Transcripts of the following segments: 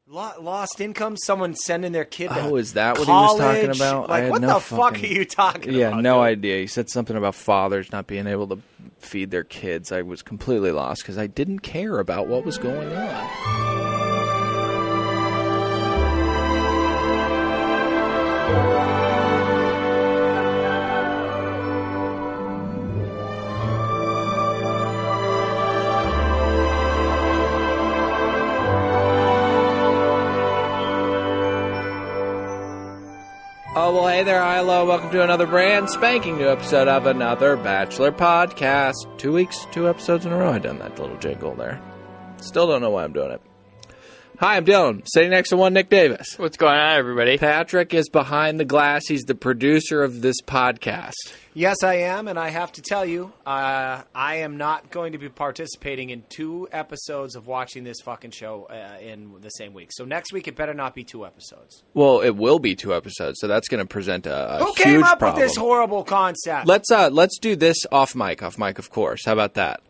Lost income? Someone sending their kid to is that college? what he was talking about? Like, what the fuck are you talking about? Yeah, no dude? idea. He said something about fathers not being able to feed their kids. I was completely lost because I didn't care about what was going on. Oh, well, hey there, hello. Welcome to another brand spanking new episode of another Bachelor podcast. 2 weeks, 2 episodes in a row. I've done that little jingle there. Still don't know why I'm doing it. Hi, I'm Dylan. Sitting next to one Nick Davis. What's going on, everybody? Patrick is behind the glass. He's the producer of this podcast. Yes, I am, and I have to tell you, I am not going to be participating in 2 episodes of watching this fucking show in the same week. So next week, it better not be 2 episodes. Well, it will be 2 episodes, so that's going to present a Who huge came up problem. with this horrible concept? Let's do this off mic, of course. How about that?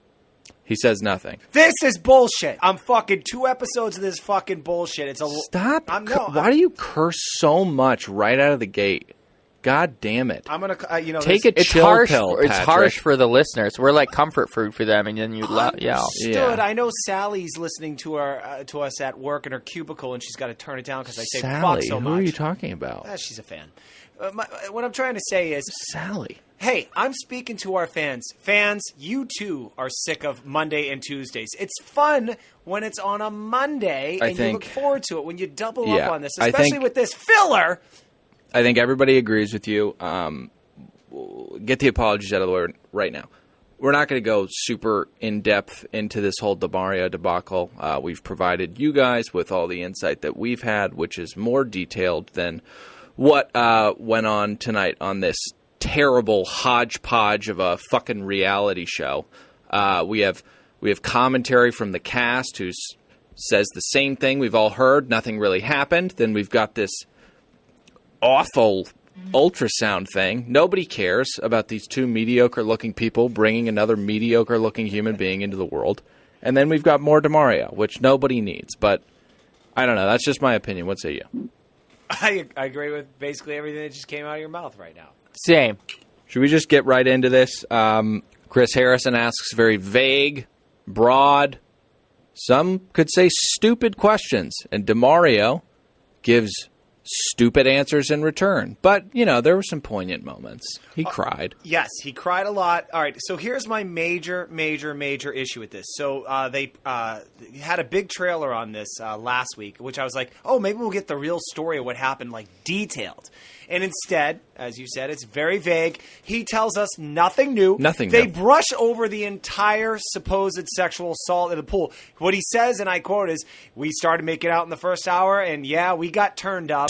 He says nothing. This is bullshit. I'm fucking 2 episodes of this fucking bullshit. It's a Stop. Why do you curse so much right out of the gate? God damn it. I'm gonna, Take a It's chill harsh. pill, It's Patrick. harsh for the listeners. We're like comfort food for them, and then you yell. Understood. Yeah. I know Sally's listening to us at work in her cubicle, and she's got to turn it down because I say Sally, fuck so who much. are you talking about? She's a fan. What I'm trying to say is, Sally. hey, I'm speaking to our fans. Fans, you too are sick of Monday and Tuesdays. It's fun when it's on a Monday, and you look forward to it when you double up on this, especially with this filler. I think everybody agrees with you. Get the apologies out of the way right now. We're not going to go super in-depth into this whole Demario debacle. We've provided you guys with all the insight that we've had, which is more detailed than what went on tonight on this terrible hodgepodge of a fucking reality show. We have commentary from the cast who says the same thing we've all heard. Nothing really happened. Then we've got this awful ultrasound thing. Nobody cares about these 2 mediocre-looking people bringing another mediocre-looking human being into the world. And then we've got more Demario, which nobody needs. But I don't know. That's just my opinion. What say you? I agree with basically everything that just came out of your mouth right now. Same. Should we just get right into this? Chris Harrison asks very vague, broad, some could say stupid questions. And Demario gives stupid answers in return. But, there were some poignant moments. He cried. Yes, he cried a lot. All right, so here's my major issue with this. So they had a big trailer on this last week, which I was like, oh, maybe we'll get the real story of what happened, like, detailed. And instead, as you said, it's very vague. He tells us nothing new. Nothing They new. brush over the entire supposed sexual assault in the pool. What he says, and I quote, is, we started making out in the first hour, and yeah, we got turned up.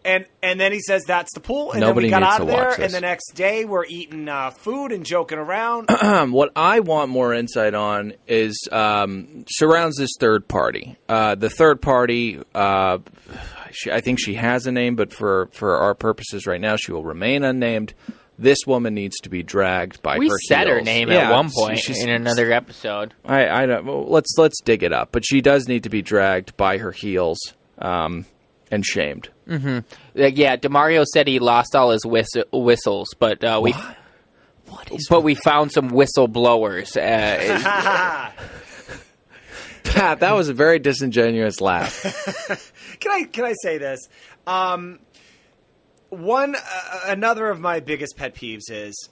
And then he says that's the pool, and Nobody then we got needs out of to watch there, this. and the next day we're eating food and joking around. What I want more insight on is surrounds this third party. The third party, I think she has a name, but for our purposes right now, she will remain unnamed. This woman needs to be dragged by her heels. We said her name at one point in another episode. I don't. Well, let's dig it up. But she does need to be dragged by her heels and shamed. Mm-hmm. Yeah, Demario said he lost all his whistles, but we found some whistleblowers. Pat, that was a very disingenuous laugh. Can I say this? Another of my biggest pet peeves is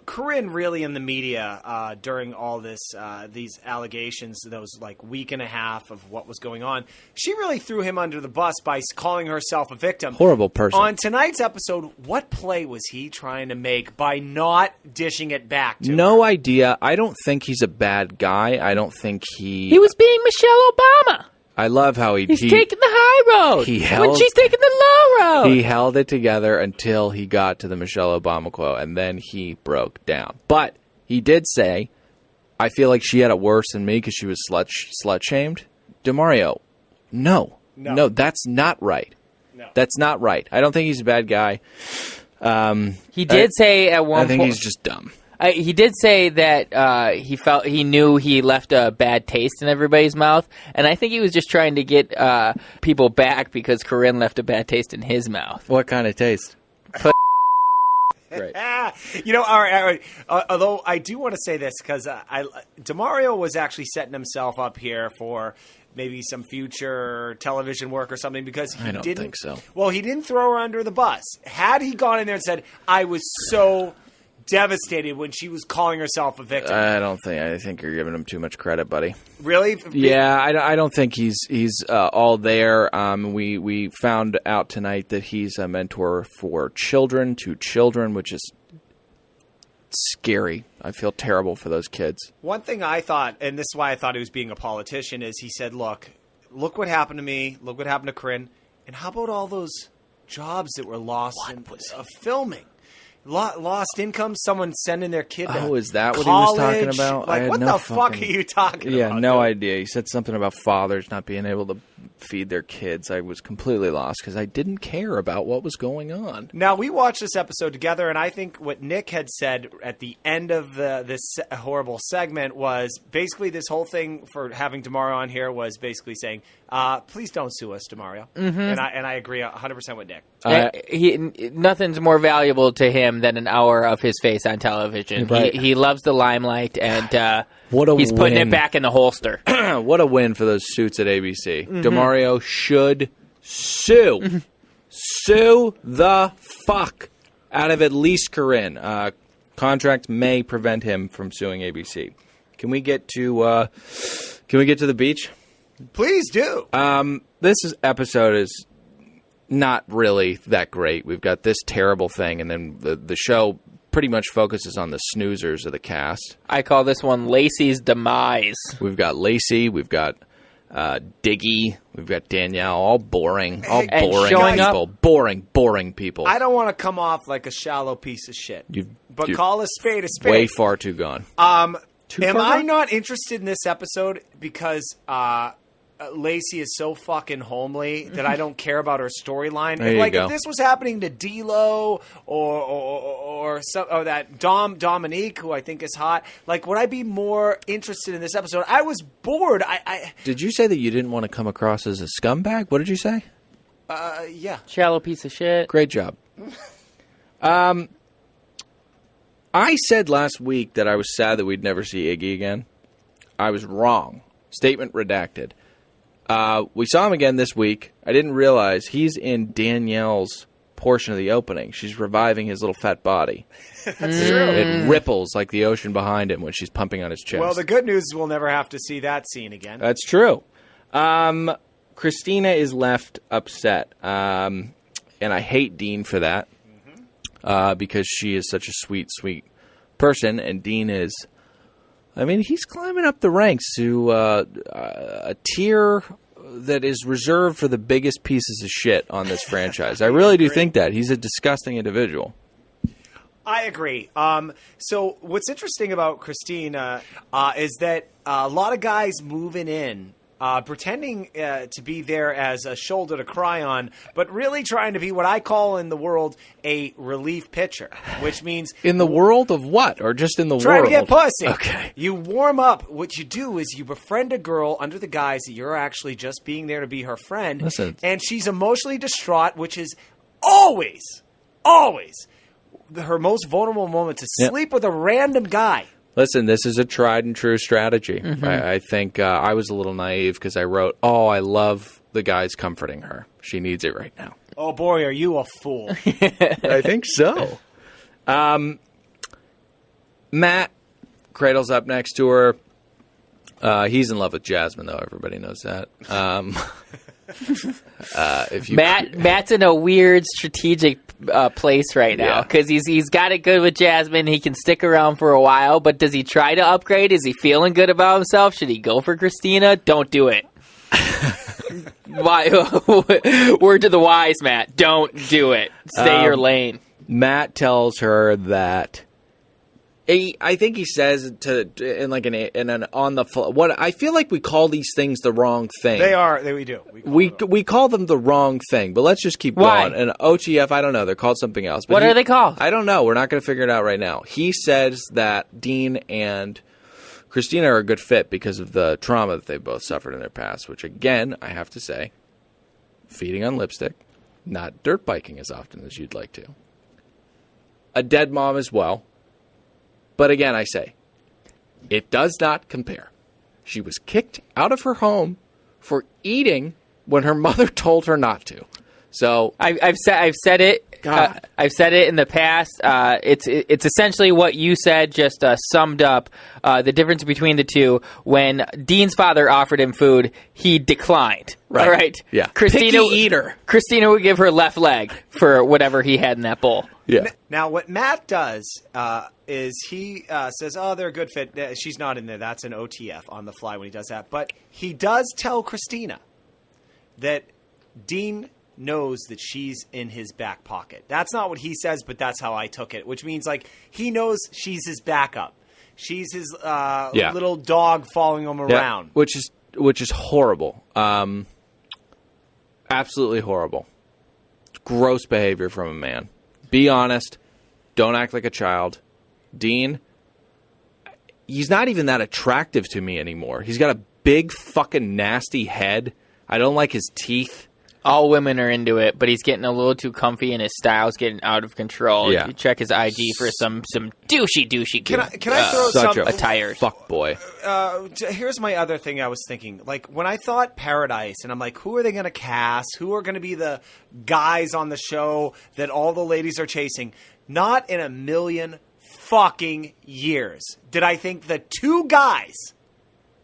Corinne really in the media during all these allegations, those like week and a half of what was going on. She really threw him under the bus by calling herself a victim. Horrible person. On tonight's episode, what play was he trying to make by not dishing it back to No her? idea. I don't think he's a bad guy. I don't think He was being Michelle Obama. I love how He's taking the high road when she's taking the low road. He held it together until he got to the Michelle Obama quote, and then he broke down. But he did say, I feel like she had it worse than me because she was slut-shamed. Demario, no, that's not right. No. That's not right. I don't think he's a bad guy. He did say at one point... I think he's just dumb. He did say that he knew he left a bad taste in everybody's mouth, and I think he was just trying to get people back because Corinne left a bad taste in his mouth. What kind of taste? Right. All right. Although I do want to say this because DeMario was actually setting himself up here for maybe some future television work or something because he I don't didn't think so. Well, he didn't throw her under the bus. Had he gone in there and said, "I was so devastated when she was calling herself a victim," I think you're giving him too much credit, buddy. Really? Yeah, I don't think he's all there. We found out tonight that he's a mentor for children, which is scary. I feel terrible for those kids. One thing I thought, and this is why I thought he was being a politician, is he said, look what happened to me. Look what happened to Corinne. And how about all those jobs that were lost of filming? Lost income, someone sending their kid to Oh, is that college? what he was talking about? Like, what the fuck are you talking about? Yeah, no dude? idea. He said something about fathers not being able to feed their kids. I was completely lost because I didn't care about what was going on. Now, we watched this episode together, and I think what Nick had said at the end of this horrible segment was basically this whole thing for having DeMario on here was basically saying, please don't sue us, DeMario. Mm-hmm. And I agree 100% with Nick. Nothing's more valuable to him than an hour of his face on television. Right. He loves the limelight, and He's putting it back in the holster. What a win for those suits at ABC. Mm-hmm. DeMario should sue. Mm-hmm. Sue the fuck out of at least Corinne. Contract may prevent him from suing ABC. Can we get to the beach? Please do. This episode is not really that great. We've got this terrible thing, and then the show pretty much focuses on the snoozers of the cast. I call this one Lacey's demise. We've got Lacey, we've got Diggy, we've got Danielle, all boring people. Boring people. I don't want to come off like a shallow piece of shit, but call a spade a spade. Way far too gone. Am I not interested in this episode because Lacey is so fucking homely that I don't care about her storyline? If this was happening to D'Lo or that Dominique, who I think is hot, like, would I be more interested in this episode? I was bored. Did you say that you didn't want to come across as a scumbag? What did you say? Yeah. Shallow piece of shit. Great job. I said last week that I was sad that we'd never see Iggy again. I was wrong. Statement redacted. We saw him again this week. I didn't realize he's in Danielle's portion of the opening. She's reviving his little fat body. That's true. It ripples like the ocean behind him when she's pumping on his chest. Well, the good news is we'll never have to see that scene again. That's true. Christina is left upset. And I hate Dean for that. Because she is such a sweet, sweet person. And Dean is... he's climbing up the ranks to a tier that is reserved for the biggest pieces of shit on this franchise. I really do think that. He's a disgusting individual. I agree. So what's interesting about Christina is that a lot of guys moving in, pretending to be there as a shoulder to cry on, but really trying to be what I call in the world a relief pitcher, which means... In the world of what? Or just in the world? Trying to get pussy. Okay. You warm up. What you do is you befriend a girl under the guise that you're actually just being there to be her friend. Listen. And she's emotionally distraught, which is always her most vulnerable moment, to sleep with a random guy. Listen, this is a tried and true strategy. Mm-hmm. I think I was a little naive because I wrote, I love the guys comforting her. She needs it right now. Oh, boy, are you a fool. I think so. Matt, Cradle's up next to her. He's in love with Jasmine, though. Everybody knows that. Matt's in a weird strategic place right now because he's got it good with Jasmine. He can stick around for a while, but does he try to upgrade? Is he feeling good about himself? Should he go for Christina? Don't do it. Why? Word to the wise, Matt. Don't do it. Stay your lane. Matt tells her that I think he says in an on the what I feel like we call these things the wrong thing. We do. We call them the wrong thing, but let's just keep Why? going. And OTF, I don't know. They're called something else. But What are they called? I don't know. We're not going to figure it out right now. He says that Dean and Christina are a good fit because of the trauma that they both suffered in their past, which, again, I have to say, feeding on lipstick, not dirt biking as often as you'd like to. A dead mom as well. But again, I say, it does not compare. She was kicked out of her home for eating when her mother told her not to. So I've said it. I've said it in the past. It's essentially what you said, just summed up the difference between the two. When Dean's father offered him food, he declined. Right. All right. Yeah. Christina, Picky eater. Christina would give her left leg for whatever he had in that bowl. yeah, Now, what Matt does is he says, "Oh, they're a good fit." She's not in there. That's an OTF on the fly when he does that. But he does tell Christina that Dean knows that she's in his back pocket. That's not what he says, but that's how I took it. Which means like he knows she's his backup. She's his little dog following him around. which is horrible. Absolutely horrible. Gross behavior from a man. Be honest. Don't act like a child. Dean, he's not even that attractive to me anymore. He's got a big fucking nasty head. I don't like his teeth. All women are into it, but he's getting a little too comfy and his style's getting out of control. Yeah. You check his IG for some douchey Can I throw Such some a attires. fuck boy. Here's my other thing I was thinking. Like, when I thought Paradise, and I'm like, who are they going to cast? Who are going to be the guys on the show that all the ladies are chasing? Not in a million fucking years did I think the two guys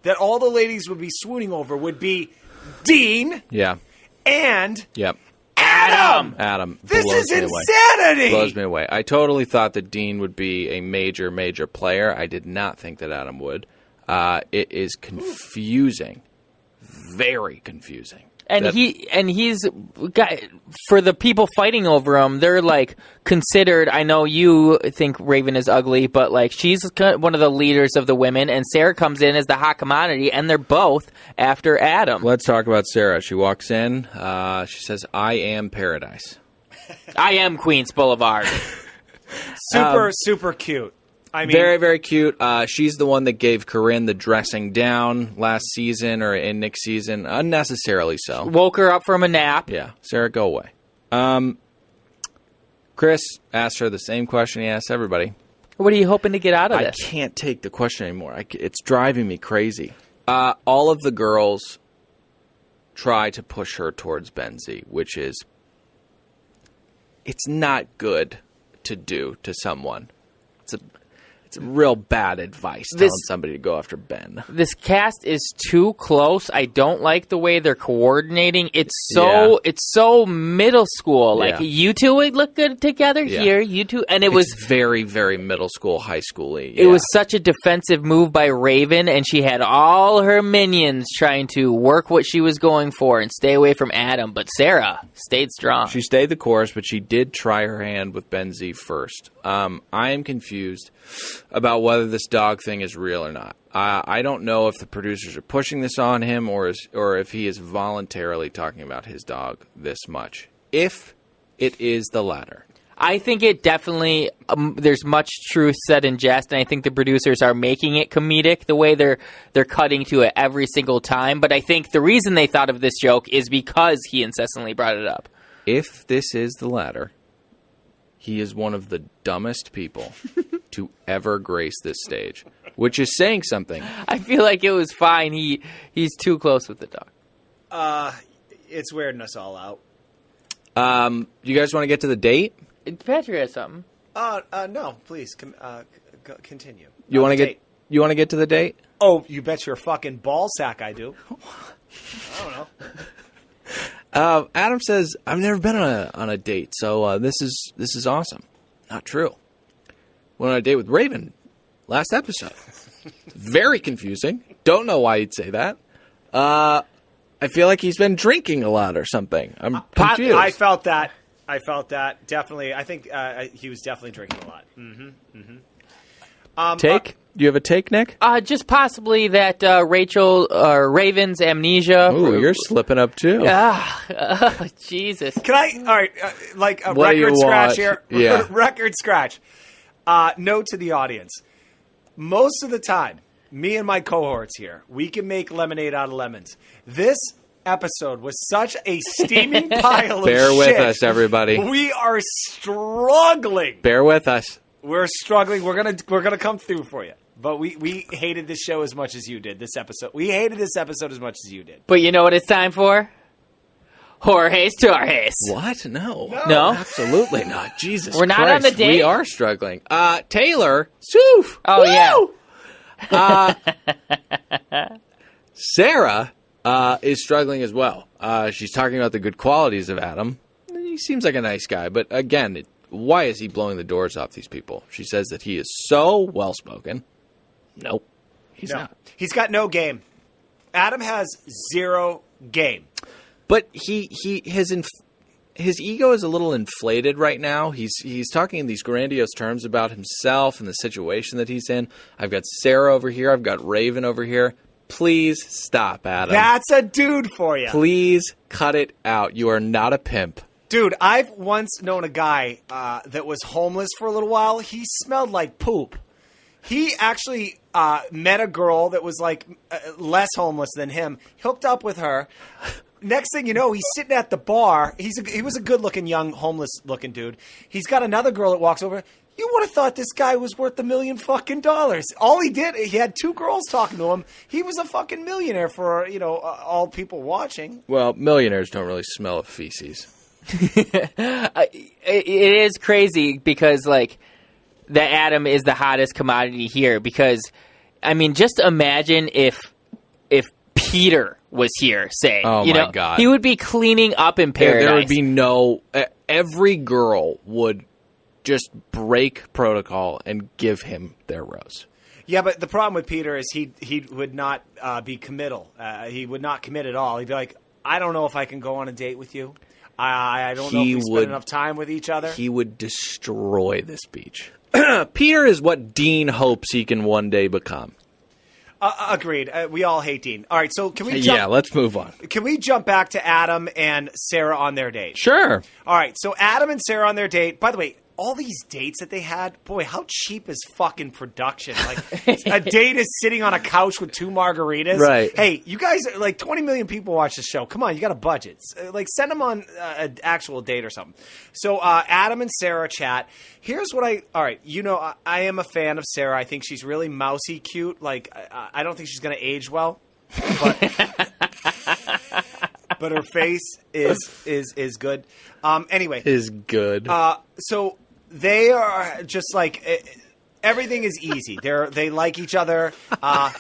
that all the ladies would be swooning over would be Dean Yeah. and Yep. Adam. This blows is me away. insanity. Blows me away. I totally thought that Dean would be a major, major player. I did not think that Adam would. It is confusing. Very confusing. And he's got, for the people fighting over him, they're like considered. I know you think Raven is ugly, but like she's one of the leaders of the women, and Sarah comes in as the hot commodity, and they're both after Adam. Let's talk about Sarah. She walks in. She says, "I am Paradise." I am Queens Boulevard. Super cute. I mean, Very, very cute. She's the one that gave Corinne the dressing down last season or in Nick's season, unnecessarily so. Woke her up from a nap. Yeah, Sarah, go away. Chris asked her the same question he asked everybody. What are you hoping to get out of I this? can't take the question anymore. It's driving me crazy. All of the girls try to push her towards Benzie, which is, it's not good to do to someone. It's real bad advice telling somebody to go after Ben. This cast is too close. I don't like the way they're coordinating. It's so middle school. Like, Yeah. you two would look good together Yeah. here. You two, and it It's was very, very middle school, high school-y. It was such a defensive move by Raven, and she had all her minions trying to work what she was going for and stay away from Adam. But Sarah stayed strong. She stayed the course, but she did try her hand with Benzie first. I am confused about whether this dog thing is real or not. I don't know if the producers are pushing this on him or if he is voluntarily talking about his dog this much. If it is the latter. I think it definitely, there's much truth said in jest, and I think the producers are making it comedic the way they're cutting to it every single time. But I think the reason they thought of this joke is because he incessantly brought it up. If this is the latter, he is one of the dumbest people to ever grace this stage, which is saying something. I feel like it was fine. He's too close with the dog. It's weirding us all out. You guys want to get to the date? Patrick has something. No, please continue. You want to Date. get to the date? Oh, you bet your fucking ball sack I do. I don't know. Adam says, "I've never been on a date, so this is awesome." Not true. Went on a date with Raven last episode. Very confusing. Don't know why he'd say that. I feel like he's been drinking a lot or something. I'm confused. I felt that. Definitely. I think he was definitely drinking a lot. Take? Do you have a take, Nick? Just possibly that Raven's amnesia. Ooh, you're slipping up too. Jesus. Can I? All right, like a What do you record scratch want? here. Yeah. Record scratch. Note to the audience: most of the time, me and my cohorts here, we can make lemonade out of lemons. This episode was such a steaming pile of shit. Bear with us, everybody. We are struggling. Bear with us. We're struggling. We're gonna come through for you. But we hated this show as much as you did. This episode, we hated this episode as much as you did. But you know what it's time for? Jorge's Torres. What? No. No? Absolutely not. Jesus We're not Christ. on the date? We are struggling. Taylor. Soof. Oh, Woo! Sarah is struggling as well. She's talking about the good qualities of Adam. He seems like a nice guy, but again, why is he blowing the doors off these people? She says that he is so well-spoken. Nope. He's not. He's got no game. Adam has zero game. But his ego is a little inflated right now. He's talking in these grandiose terms about himself and the situation that he's in. I've got Sarah over here. I've got Raven over here. Please stop, Adam. That's a dude for you. Please cut it out. You are not a pimp. Dude, I've once known a guy that was homeless for a little while. He smelled like poop. He actually met a girl that was like less homeless than him, hooked up with her. Next thing you know, he's sitting at the bar. He was a good-looking, young, homeless-looking dude. He's got another girl that walks over. You would have thought this guy was worth $1 million fucking dollars. All he did, he had two girls talking to him. He was a fucking millionaire for, all people watching. Well, millionaires don't really smell of feces. It is crazy because, like, that Adam is the hottest commodity here. Because, I mean, just imagine if Peter was here, say. Oh, my God. He would be cleaning up in paradise. There would be no... every girl would just break protocol and give him their rose. Yeah, but the problem with Peter is he would not be committal. He would not commit at all. He'd be like, I don't know if I can go on a date with you. I don't know if we spend enough time with each other. He would destroy this beach. Peter is what Dean hopes he can one day become. Agreed. We all hate Dean. All right, so can we jump... Yeah, let's move on. Can we jump back to Adam and Sarah on their date? Sure. All right, so Adam and Sarah on their date. By the way, all these dates that they had, boy, how cheap is fucking production? Like, a date is sitting on a couch with 2 margaritas. Right. Hey, you guys, like 20 million people watch the show. Come on, you got a budget. Like, send them on an actual date or something. So, Adam and Sarah chat. Here's what all right, I am a fan of Sarah. I think she's really mousy cute. Like, I don't think she's going to age well. But her face is good. Anyway. Is good. So they are just like everything is easy. They like each other. No,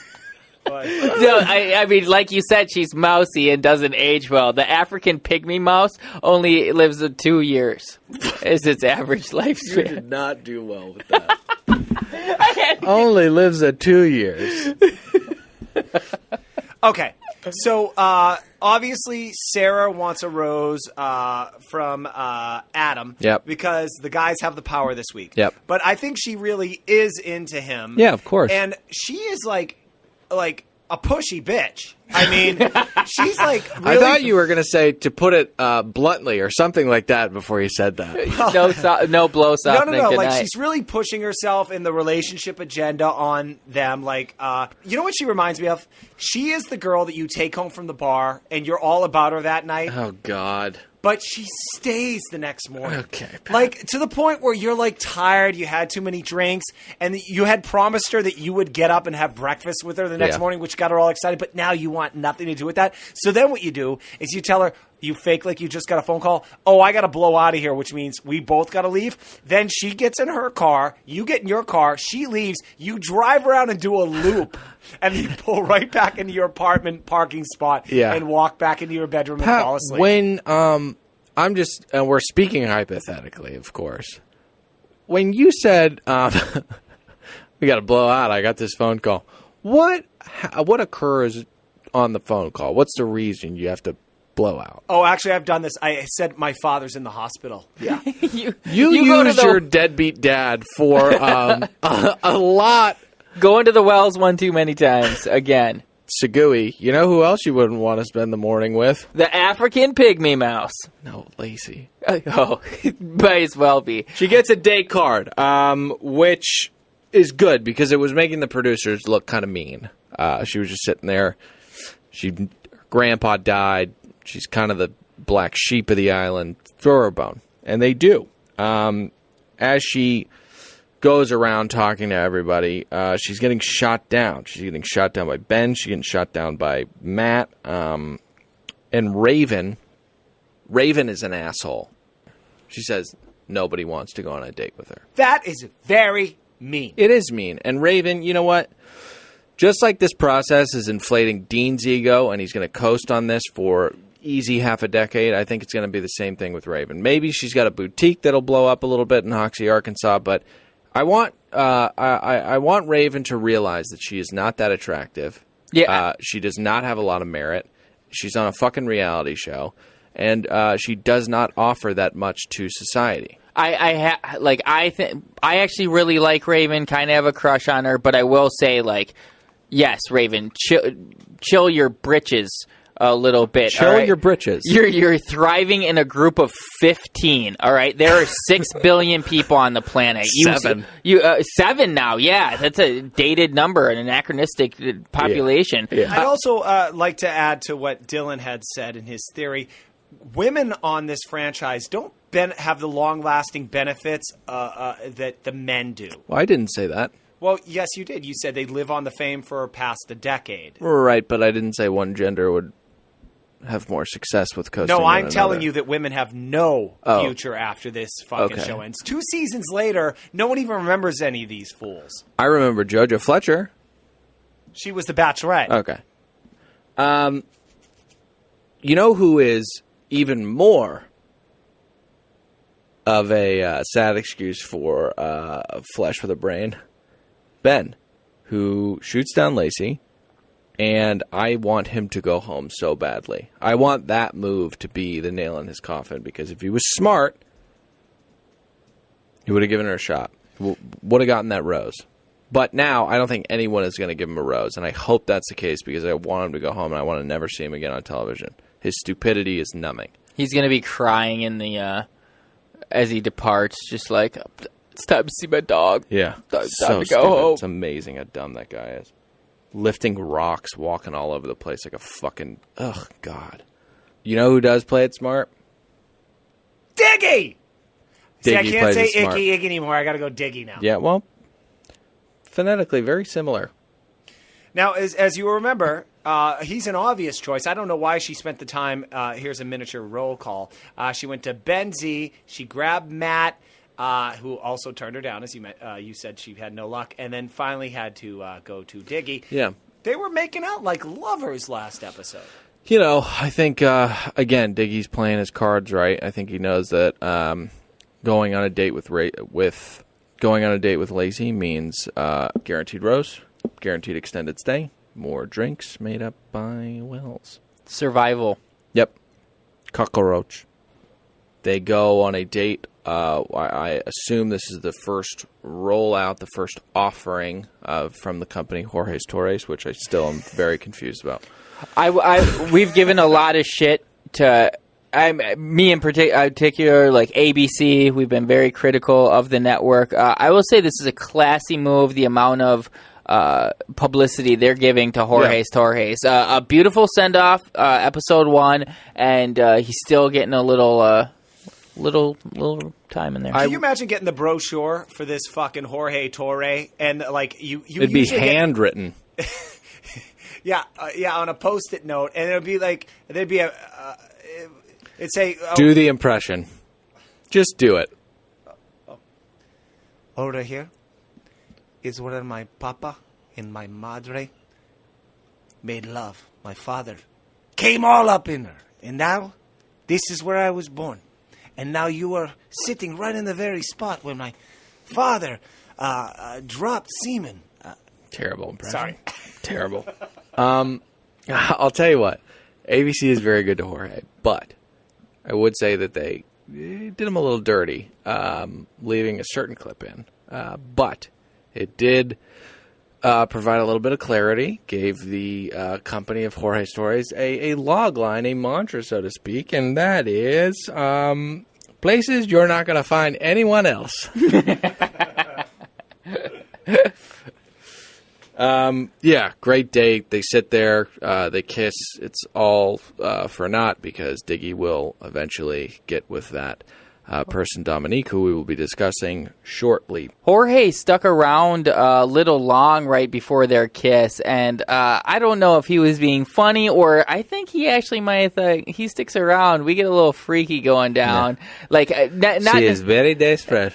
I mean, like you said, she's mousy and doesn't age well. The African pygmy mouse only lives 2 years. Is its average You lifespan. did not do well with that. Only lives 2 years. Okay. So obviously Sarah wants a rose from Adam. Yep. Because the guys have the power this week. Yep. But I think she really is into him. Yeah, of course. And she is like a pushy bitch. I mean, she's like really... I thought you were going to say, to put it bluntly, or something like that before you said that. No blow softening. No. Good Like, night. she's really pushing herself in the relationship agenda on them. Like, you know what she reminds me of? She is the girl that you take home from the bar, and you're all about her that night. Oh, God. But she stays the next morning. Okay, Pat. Like, to the point where you're, like, tired, you had too many drinks, and you had promised her that you would get up and have breakfast with her the next morning, which got her all excited, but now you want nothing to do with that. So then what you do is you tell her, you fake like you just got a phone call. Oh, I got to blow out of here, which means we both got to leave. Then she gets in her car. You get in your car. She leaves. You drive around and do a loop. And you pull right back into your apartment parking spot and walk back into your bedroom and fall asleep. When I'm just, and we're speaking hypothetically, of course. When you said we got to blow out, I got this phone call. What occurs on the phone call? What's the reason you have to blowout. Oh, actually, I've done this. I said my father's in the hospital. Yeah. You go to use your deadbeat dad for a lot. Going to the wells one too many times again. Sagui, you know who else you wouldn't want to spend the morning with? The African pygmy mouse. No, Lacey. Oh, might as well be. She gets a date card, which is good because it was making the producers look kind of mean. She was just sitting there. Her grandpa died. She's kind of the black sheep of the island. Throw her a bone. And they do. As she goes around talking to everybody, she's getting shot down. She's getting shot down by Ben. She's getting shot down by Matt. And Raven is an asshole. She says nobody wants to go on a date with her. That is very mean. It is mean. And Raven, you know what? Just like this process is inflating Dean's ego, and he's going to coast on this for easy half a decade, I think it's going to be the same thing with Raven. Maybe she's got a boutique that'll blow up a little bit in Hoxie, Arkansas, but I want Raven to realize that she is not that attractive. Yeah. She does not have a lot of merit. She's on a fucking reality show, and she does not offer that much to society. I actually really like Raven. Kind of have a crush on her, but I will say, like, yes, Raven, chill your britches a little bit. Chill right? your britches. You're thriving in a group of 15. All right, there are 6 billion people on the planet. 7. 7 now. Yeah, that's a dated number, an anachronistic population. Yeah. I'd also like to add to what Dylan had said in his theory. Women on this franchise don't have the long-lasting benefits that the men do. Well, I didn't say that. Well, yes, you did. You said they live on the fame for past a decade. Right, but I didn't say one gender would have more success with coasting. No, I'm than telling another. you that women have no future after this fucking show ends. 2 seasons later, no one even remembers any of these fools. I remember JoJo Fletcher. She was the Bachelorette. Okay. You know who is even more of a sad excuse for flesh with a brain? Ben, who shoots down Lacey, and I want him to go home so badly. I want that move to be the nail in his coffin, because if he was smart, he would have given her a shot. Would have gotten that rose. But now, I don't think anyone is going to give him a rose, and I hope that's the case, because I want him to go home, and I want to never see him again on television. His stupidity is numbing. He's going to be crying in the as he departs, just like, it's time to see my dog. Yeah. Time So to stupid. go home. It's amazing how dumb that guy is. Lifting rocks, walking all over the place like a fucking... Ugh, God. You know who does play it smart? Diggy! See, I Diggy can't plays say it smart. Icky anymore. I got to go Diggy now. Yeah, well, phonetically, very similar. Now, as you remember, he's an obvious choice. I don't know why she spent the time. Here's a miniature roll call. She went to Benzie. She grabbed Matt, who also turned her down, as you said she had no luck, and then finally had to go to Diggy. Yeah. They were making out like lovers last episode. You know, I think, again, Diggy's playing his cards right. I think he knows that going on a date with Lacey means guaranteed rose, guaranteed extended stay, more drinks made up by Wells. Survival. Yep. Cockroach. They go on a date. I assume this is the first rollout, the first offering from the company Jorge's Torres, which I still am very confused about. We've given a lot of shit to me in particular, like ABC. We've been very critical of the network. I will say this is a classy move. The amount of publicity they're giving to Jorge's Torres. A beautiful send off, episode 1, and he's still getting a little time in there. Can you imagine getting the brochure for this fucking Jorge Torre and like you It'd be handwritten. Yeah, on a Post-it note, and it'd be like it'd say do the impression. Just do it. Over here is where my papa and my madre made love. My father came all up in her, and now this is where I was born. And now you are sitting right in the very spot where my father dropped semen. Terrible impression. Sorry. Terrible. I'll tell you what. ABC is very good to Jorge, but I would say that they did him a little dirty, leaving a certain clip in. But it did provide a little bit of clarity, gave the company of Jorge Stories a log line, a mantra, so to speak, and that is places you're not going to find anyone else. Yeah, great date. They sit there, they kiss. It's all for naught because Diggy will eventually get with that person, Dominique, who we will be discussing shortly. Jorge stuck around a little long right before their kiss, and I don't know if he was being funny or I think he actually might have thought he sticks around. We get a little freaky going down. Yeah. Like not she is very desperate.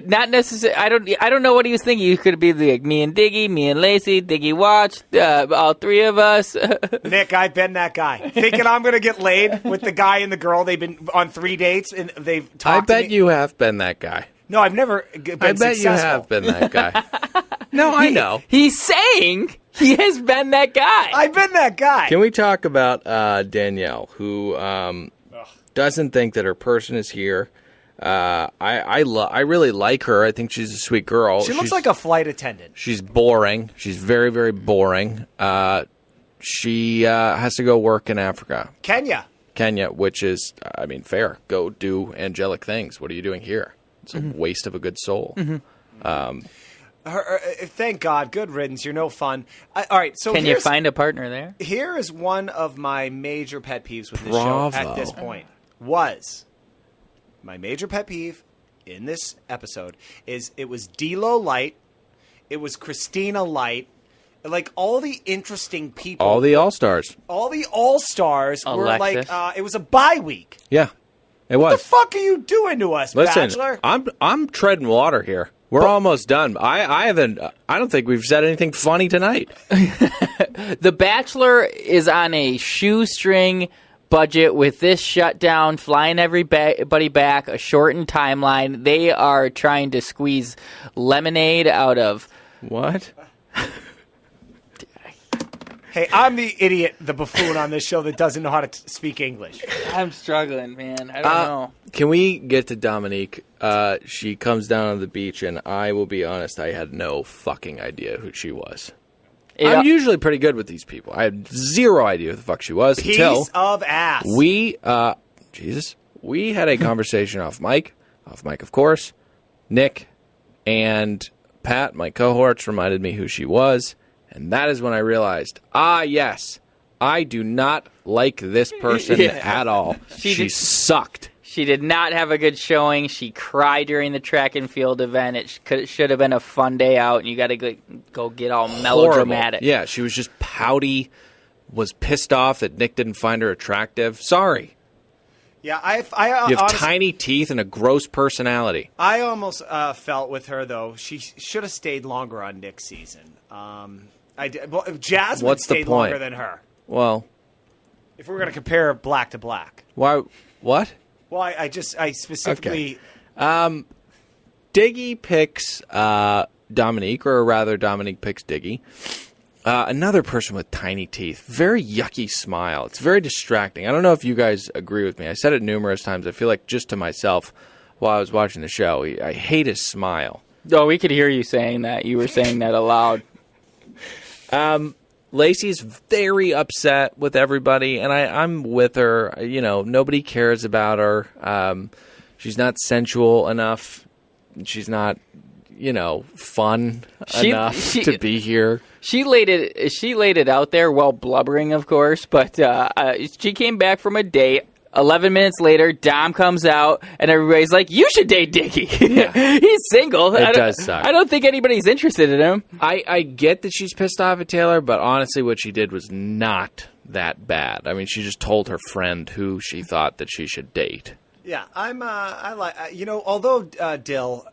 Not necessarily. I don't know what he was thinking. He could be like me and Diggy, me and Lacey. Diggy watched all three of us. Nick, I've been that guy, thinking I'm going to get laid with the guy and the girl. They've been on 3 dates and they've. I bet you have been that guy. No, I've never been I bet successful. you have been that guy. No, I know. He's saying he has been that guy. I've been that guy. Can we talk about Danielle, who doesn't think that her person is here? I really like her. I think she's a sweet girl. She looks like a flight attendant. She's boring. She's very, very boring. She has to go work in Africa. Kenya, which is, I mean, fair. Go do angelic things. What are you doing here? It's a waste of a good soul. Mm-hmm. Thank God. Good riddance. You're no fun. All right. So can you find a partner there? Here is one of my major pet peeves with this Bravo. show at this point. My major pet peeve in this episode is it was D'Lo Light. It was Christina Light. Like, all the interesting people. All the All-Stars. All the All-Stars were Alexis. like, it was a bye week. Yeah, it What was. the fuck are you doing to us, Listen, Bachelor? I'm treading water here. We're almost done. I don't think we've said anything funny tonight. The Bachelor is on a shoestring budget with this shutdown, flying everybody back, a shortened timeline. They are trying to squeeze lemonade out of... What? Hey, I'm the idiot, the buffoon on this show that doesn't know how to speak English. I'm struggling, man. I don't know. Can we get to Dominique? She comes down on the beach, and I will be honest, I had no fucking idea who she was. I'm usually pretty good with these people. I had zero idea who the fuck she was until Piece of ass. we had a conversation off mic, of course. Nick and Pat, my cohorts, reminded me who she was. And that is when I realized, yes, I do not like this person at all. She sucked. She did not have a good showing. She cried during the track and field event. It should have been a fun day out, and you got to go get all melodramatic. Yeah, she was just pouty, was pissed off that Nick didn't find her attractive. Sorry. Yeah, you have honestly, tiny teeth and a gross personality. I almost felt with her, though, she should have stayed longer on Nick's season. Jasmine What's the stayed point? longer than her. Well, if we're going to compare black to black. why? What? Well, I specifically... Okay. Diggy picks Dominique, or rather Dominique picks Diggy. Another person with tiny teeth. Very yucky smile. It's very distracting. I don't know if you guys agree with me. I said it numerous times. I feel like just to myself while I was watching the show. I hate his smile. Oh, we could hear you saying that. You were saying that aloud. Lacey's very upset with everybody, and I'm with her. You know, nobody cares about her. She's not sensual enough. She's not, fun enough to be here. She laid it out there while blubbering, of course, but she came back from a date. 11 minutes later, Dom comes out, and everybody's like, you should date Diggy. Yeah. He's single. It does suck. I don't think anybody's interested in him. I get that she's pissed off at Taylor, but honestly, what she did was not that bad. I mean, she just told her friend who she thought that she should date. Yeah, although, Dill,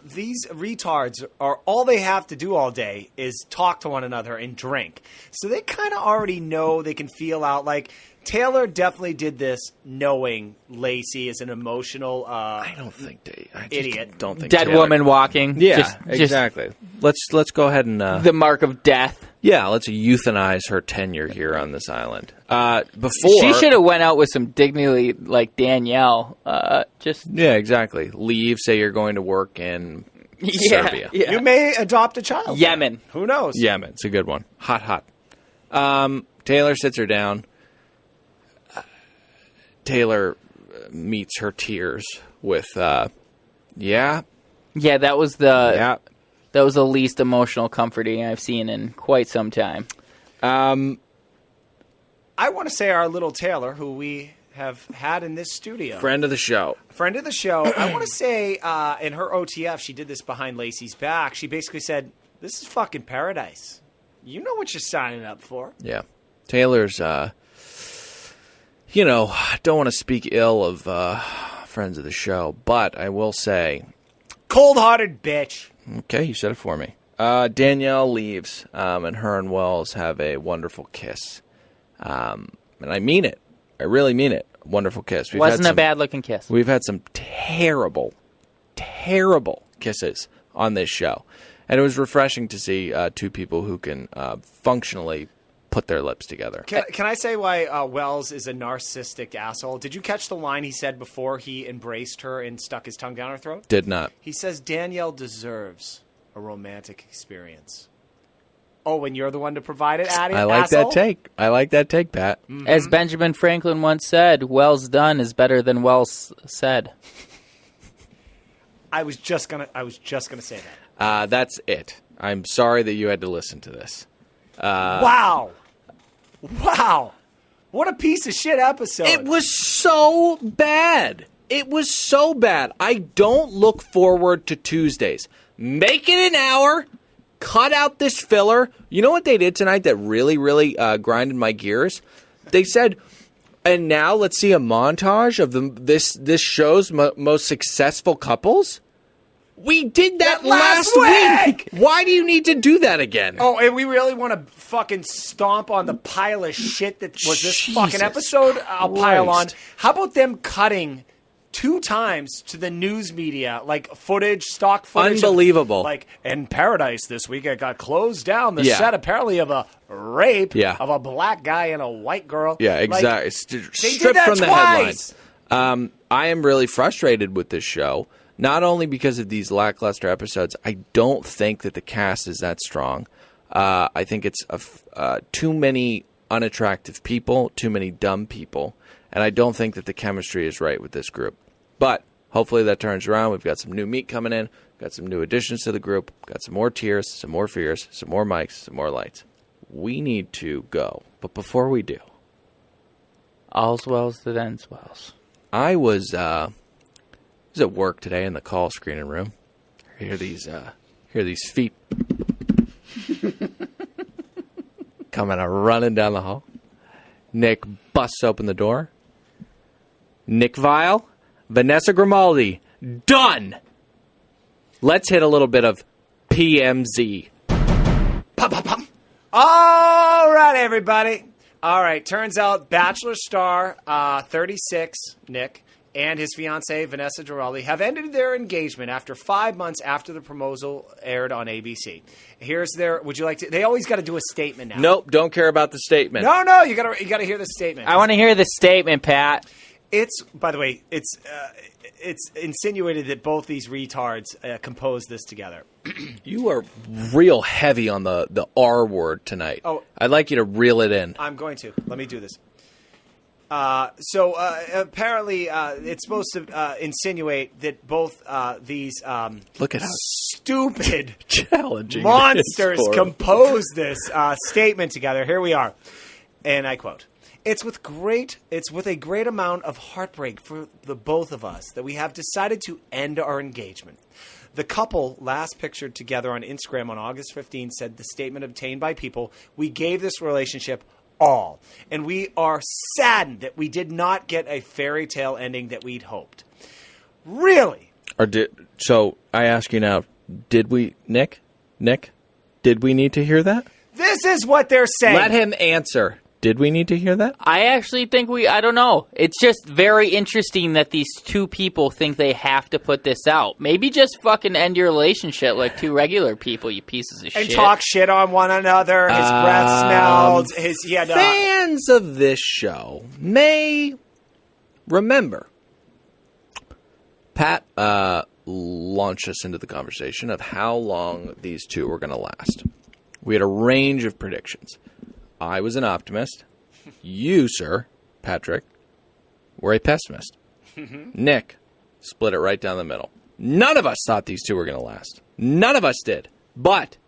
these retards all they have to do all day is talk to one another and drink. So they kind of already know, they can feel out, like, Taylor definitely did this knowing Lacey is an emotional I don't think idiot. Don't think dead Taylor. Woman walking. Yeah, exactly. Let's go ahead and the mark of death. Yeah, let's euthanize her tenure here on this island. Before She should have went out with some dignity like Danielle. Yeah, exactly. Leave, say you're going to work in Serbia. Yeah. You may adopt a child. Yemen. Who knows? Yemen. It's a good one. Hot. Taylor sits her down. Taylor meets her tears with, Yeah, that was the yeah. that was the least emotional comforting I've seen in quite some time. I want to say our little Taylor, who we have had in this studio. Friend of the show. Friend of the show. I want to say in her OTF, she did this behind Lacey's back. She basically said, "This is fucking paradise. You know what you're signing up for." Yeah. Taylor's, don't want to speak ill of friends of the show, but I will say... Cold-hearted bitch. Okay, you said it for me. Danielle leaves, and her and Wells have a wonderful kiss. And I mean it. I really mean it. Wonderful kiss. Wasn't a bad-looking kiss. We've had some terrible, terrible kisses on this show. And it was refreshing to see two people who can functionally put their lips together. Can I say why Wells is a narcissistic asshole? Did you catch the line he said before he embraced her and stuck his tongue down her throat? Did not. He says Danielle deserves a romantic experience. Oh, and you're the one to provide it, Addie? I like asshole? that take. I like that take, Pat. Mm-hmm. As Benjamin Franklin once said, "Wells done is better than Wells said." I was just gonna say that. That's it. I'm sorry that you had to listen to this. Wow. What a piece of shit episode. It was so bad. It was so bad. I don't look forward to Tuesdays. Make it an hour. Cut out this filler. You know what they did tonight that really, really grinded my gears? They said, and now let's see a montage of this show's most successful couples. We did that last week. Why do you need to do that again? Oh, and we really want to fucking stomp on the pile of shit that was this Jesus fucking episode? I'll pile on. Christ. How about them cutting 2 times to the news media, like stock footage? Unbelievable. In Paradise this week, it got closed down. The Yeah. set apparently of a rape Yeah. of a black guy and a white girl. Yeah, exactly. They did Stripped that from the twice. headlines. I am really frustrated with this show, not only because of these lackluster episodes. I don't think that the cast is that strong. I think it's too many unattractive people, too many dumb people, and I don't think that the chemistry is right with this group. But hopefully that turns around. We've got some new meat coming in. We've got some new additions to the group. We've got some more tears, some more fears, some more mics, some more lights. We need to go. But before we do, All's wells that ends wells. I was at work today in the call screening room. I hear these feet coming running down the hall. Nick busts open the door. Nick Vial, Vanessa Grimaldi, done. Let's hit a little bit of PMZ. All right, everybody. All right, turns out Bachelor star 36, Nick, and his fiancée, Vanessa Giraldi, have ended their engagement after 5 months after the proposal aired on ABC. Here's their, would you like to, they always got to do a statement now. Nope, don't care about the statement. No, you got to hear the statement. I want to hear the statement, Pat. It's, by the way, it's insinuated that both these retards composed this together. You are real heavy on the R word tonight. Oh. I'd like you to reel it in. I'm going to. Let me do this. So apparently it's supposed to insinuate that both these Look at how stupid challenging monsters this is for 'em. composed this statement together. Here we are. And I quote, It's with a great amount of heartbreak for the both of us that we have decided to end our engagement. The couple, last pictured together on Instagram on August 15, said the statement obtained by People, "We gave this relationship all, and we are saddened that we did not get a fairy tale ending that we'd hoped." Really? So I ask you now, did we, Nick, did we need to hear that? This is what they're saying. Let him answer. Did we need to hear that? I actually think I don't know. It's just very interesting that these two people think they have to put this out. Maybe just fucking end your relationship like two regular people, you pieces of And shit. talk shit on one another. His breath smelled. Fans of this show may remember Pat launched us into the conversation of how long these two were going to last. We had a range of predictions. I was an optimist. You, sir, Patrick, were a pessimist. Nick split it right down the middle. None of us thought these two were going to last. None of us did. But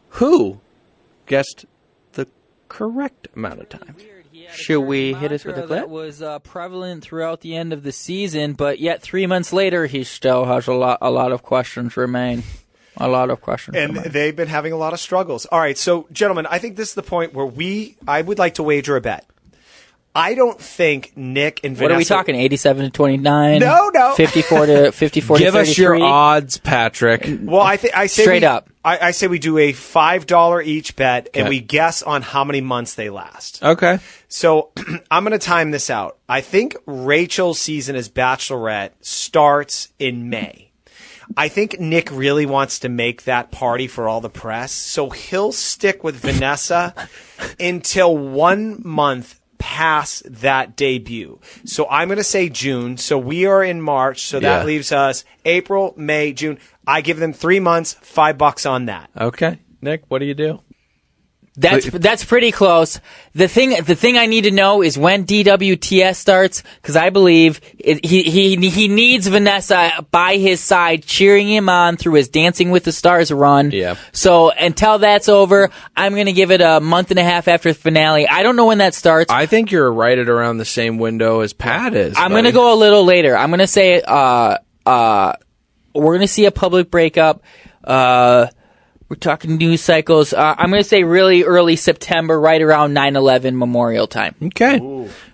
who guessed the correct amount of time? Should we hit us with a clip? That was prevalent throughout the end of the season, but yet 3 months later, he still has a lot of questions remain. A lot of questions. And they've been having a lot of struggles. All right, so, gentlemen, I think this is the point where I would like to wager a bet. I don't think Nick and Vanessa... What are we talking, 87 to 29? No. 54 to 33? Give us your odds, Patrick. Well, I say straight up. I say we do a $5 each bet, and we guess on how many months they last. Okay. So I'm going to time this out. I think Rachel's season as Bachelorette starts in May. I think Nick really wants to make that party for all the press, so he'll stick with Vanessa until 1 month past that debut. So I'm going to say June. So we are in March, so that leaves us April, May, June. I give them 3 months, $5 on that. Okay. Nick, what do you do? That's pretty close. The thing I need to know is when DWTS starts, because I believe he needs Vanessa by his side, cheering him on through his Dancing with the Stars run. Yeah. So until that's over, I'm going to give it a month and a half after the finale. I don't know when that starts. I think you're right at around the same window as Pat is. I'm going to go a little later. I'm going to say we're going to see a public breakup. We're talking news cycles. I'm going to say really early September, right around 9/11 Memorial time. Okay.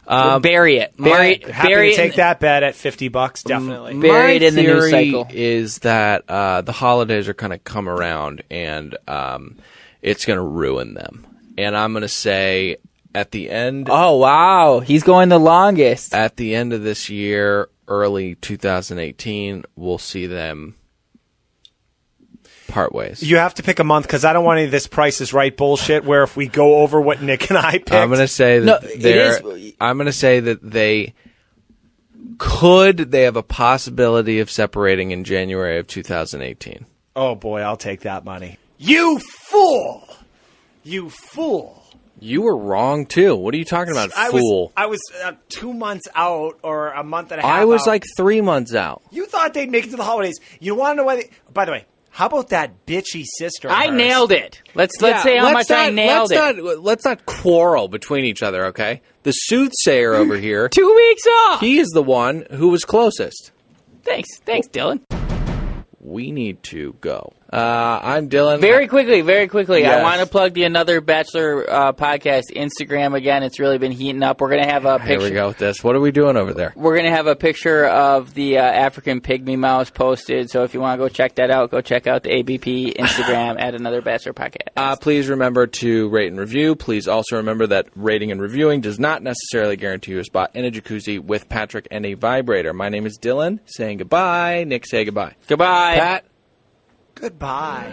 Bury it. Bury Happy to take that bet at $50, definitely. Bury it in the news cycle. Is that the holidays are going to come around and it's going to ruin them. And I'm going to say at the end. Oh, wow. He's going the longest. At the end of this year, early 2018, we'll see them part ways. You have to pick a month because I don't want any of this Price is Right bullshit where if we go over what Nick and I picked. I'm going to say that I'm going to say that they have a possibility of separating in January of 2018. Oh boy, I'll take that money. You fool! You fool! You were wrong too. What are you talking about, fool? I was 2 months out or a month and a half I was out. like 3 months out. You thought they'd make it to the holidays. You want to know why by the way, how about that bitchy sister of I hers? nailed it. Let's say how much I nailed it. Let's not quarrel between each other, okay? The soothsayer over here, 2 weeks off. he is the one who was closest. Thanks, Dylan. We need to go. I'm Dylan. Very quickly. Yes. I want to plug the Another Bachelor podcast Instagram again. It's really been heating up. We're going to have a picture. Here we go with this. What are we doing over there? We're going to have a picture of the African pygmy mouse posted. So if you want to go check that out, go check out the ABP Instagram at Another Bachelor podcast. Please remember to rate and review. Please also remember that rating and reviewing does not necessarily guarantee you a spot in a jacuzzi with Patrick and a vibrator. My name is Dylan, saying goodbye. Nick, say goodbye. Goodbye. Pat. Goodbye.